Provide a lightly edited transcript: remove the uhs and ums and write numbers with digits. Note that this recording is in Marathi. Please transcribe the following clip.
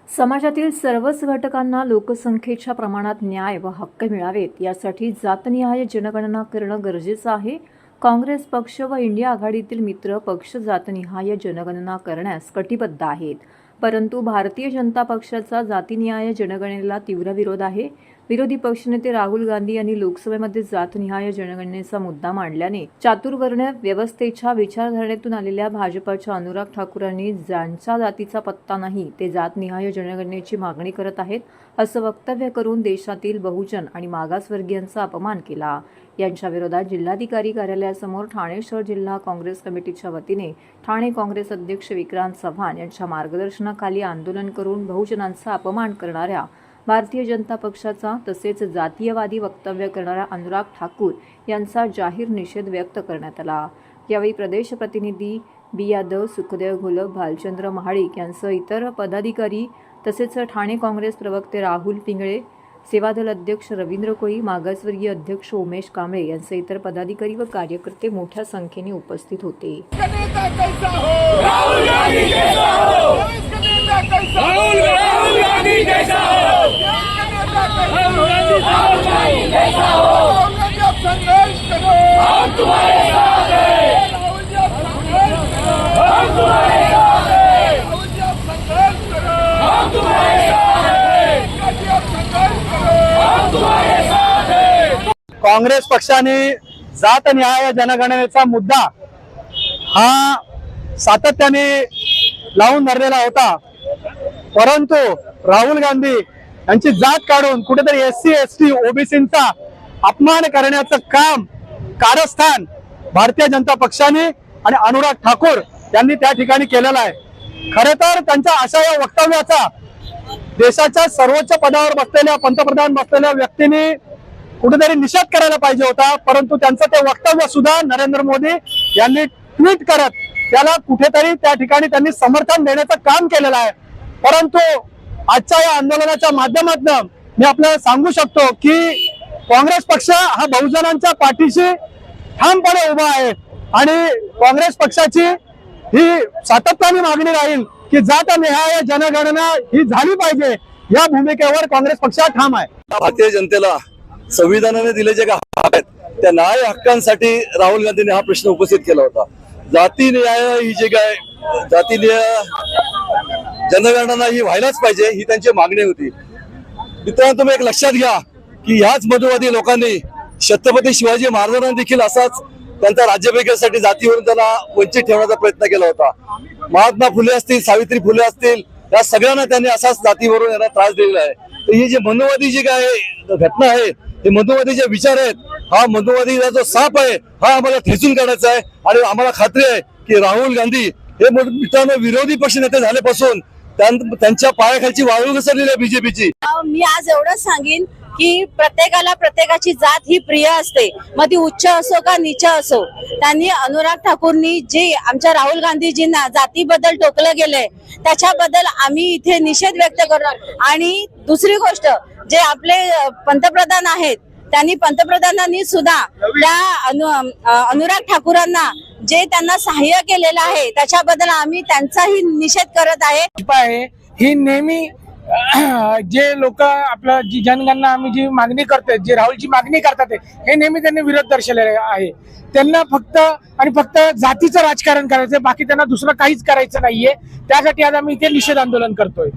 समाजातील सर्वच घटकांना लोकसंख्येच्या प्रमाणात न्याय व हक्क मिळावेत यासाठी जातनिहाय जनगणना करणं गरजेचं आहे। काँग्रेस पक्ष व इंडिया आघाडीतील मित्र पक्ष जातनिहाय जनगणना करण्यास कटिबद्ध आहेत, परंतु भारतीय जनता पक्षाचा जातीनिहाय जनगणनेला तीव्र विरोध आहे। विरोधी पक्षनेते राहुल गांधी यांनी लोकसभेमध्ये जातनिहाय जनगणनेचा मुद्दा मांडल्याने चातुर्वर्ण व्यवस्थेच्या विचारधारणेतून आलेल्या भाजपच्या अनुराग ठाकूरांनी ज्यांच्या जातीचा पत्ता नाही ते जातनिहाय जनगणनेची मागणी करत आहेत असं वक्तव्य करून देशातील बहुजन आणि मागासवर्गीयांचा अपमान केला। यांच्या विरोधात जिल्हाधिकारी कार्यालयासमोर ठाणे शहर जिल्हा काँग्रेस कमिटीच्या वतीने ठाणे काँग्रेस अध्यक्ष विक्रांत चव्हाण यांच्या मार्गदर्शनाखाली आंदोलन करून बहुजनांचा अपमान करणाऱ्या भारतीय जनता पक्षाचा तसेच जातीयवादी वक्तव्य करणाऱ्या अनुराग ठाकूर यांचा जाहीर निषेध व्यक्त करण्यात आला। यावेळी प्रदेश प्रतिनिधी बी यादव, सुखदेव घोलप, भालचंद्र महाडिक यांसह इतर पदाधिकारी तसेच ठाणे काँग्रेस प्रवक्ते राहुल पिंगळे, सेवादल अध्यक्ष रवींद्र कोळी, मागासवर्गीय अध्यक्ष उमेश कांबळे यांसह इतर पदाधिकारी व कार्यकर्ते मोठ्या संख्येने उपस्थित होते। काँग्रेस पक्षाने जातनिहाय जनगणनेचा मुद्दा हा सातत्याने लावून धरलेला होता, परंतु राहुल गांधी यांची जात काढून कुठेतरी SC ST ओबीसींचा अपमान करण्याचं कारस्थान भारतीय जनता पक्षाने आणि अनुराग ठाकूर यांनी त्या ठिकाणी केलेलं आहे। खरे तर त्यांच्या अशा या वक्तव्याचा देशाच्या सर्वोच्च पदावर बसलेल्या पंतप्रधान बसलेल्या व्यक्तीने कुठेतरी निषेध करायला पाहिजे होता, परंतु त्यांचं ते वक्तव्य सुद्धा नरेंद्र मोदी यांनी ट्विट करत त्याला कुठेतरी त्या ठिकाणी त्यांनी समर्थन देण्याचं काम केलेलं आहे। परंतु आजच्या या आंदोलनाच्या माध्यमातून मी आपल्याला सांगू शकतो की काँग्रेस पक्ष हा बहुजनांच्या पाठीशी ठामपणे उभा आहे आणि काँग्रेस पक्षाची ही सातत्याने मागणी राहील की जातनिहाय जनगणना ही झाली पाहिजे, या भूमिकेवर काँग्रेस पक्ष ठाम आहे। भारतीय जनतेला संविधानाने दिले जे हक्क आहेत त्या न्याय हक्कांसाठी राहुल गांधींनी हा प्रश्न उपस्थित केला होता। जाती न्याय ही जे काय जातीय जनगणना ही व्हायलाच पाहिजे ही त्यांची मागणी होती। मित्रांनो, तुम्ही एक लक्षात घ्या की ह्याच मधुवादी लोकांनी छत्रपती शिवाजी महाराजांना देखील असाच त्यांच्या राज्याभिषेकासाठी जातीवरून त्यांना वंचित ठेवण्याचा प्रयत्न केला होता। महात्मा फुले असतील, सावित्री फुले असतील, या सगळ्यांना त्यांनी असाच जातीवरून यांना त्रास दिलेला आहे। तर ही जी मनुवादी जी काय घटना आहे, हे मनुवादी जे विचार आहेत, हा मनुवादीचा जो साप आहे हा आम्हाला ठेचून काढायचा आहे आणि आम्हाला खात्री आहे की राहुल गांधी हे मित्रांनो विरोधी पक्ष नेते झाल्यापासून त्यांच्या पायाखालची वाळू घसरलेली आहे बीजेपीची। मी आज एवढंच सांगेन की प्रत्येकाला प्रत्येकाची जात ही प्रिय असते, मग ती उच्च असो का नीच असो। त्यांनी अनुराग ठाकूरनी जे आमच्या राहुल गांधीजींना जातीबद्दल टोकलं गेलंय त्याच्याबद्दल आम्ही इथे निषेध व्यक्त करणार। आणि दुसरी गोष्ट, जे आपले पंतप्रधान आहेत त्यांनी पंतप्रधानांनी सुद्धा त्या अनुराग ठाकूरांना जे त्यांना सहाय्य केलेलं आहे त्याच्याबद्दल आम्ही त्यांचाही निषेध करत आहे। ही नेहमी जे लोक आपलं जी जनगणना आम्ही जी मागणी करतोय, जे राहुलची मागणी करतात हे नेहमी त्यांनी विरोध दर्शवलेला आहे। त्यांना फक्त आणि फक्त जातीचं राजकारण करायचं, बाकी त्यांना दुसरं काहीच करायचं नाहीये। त्यासाठी आज आम्ही इथे निषेध आंदोलन करतोय।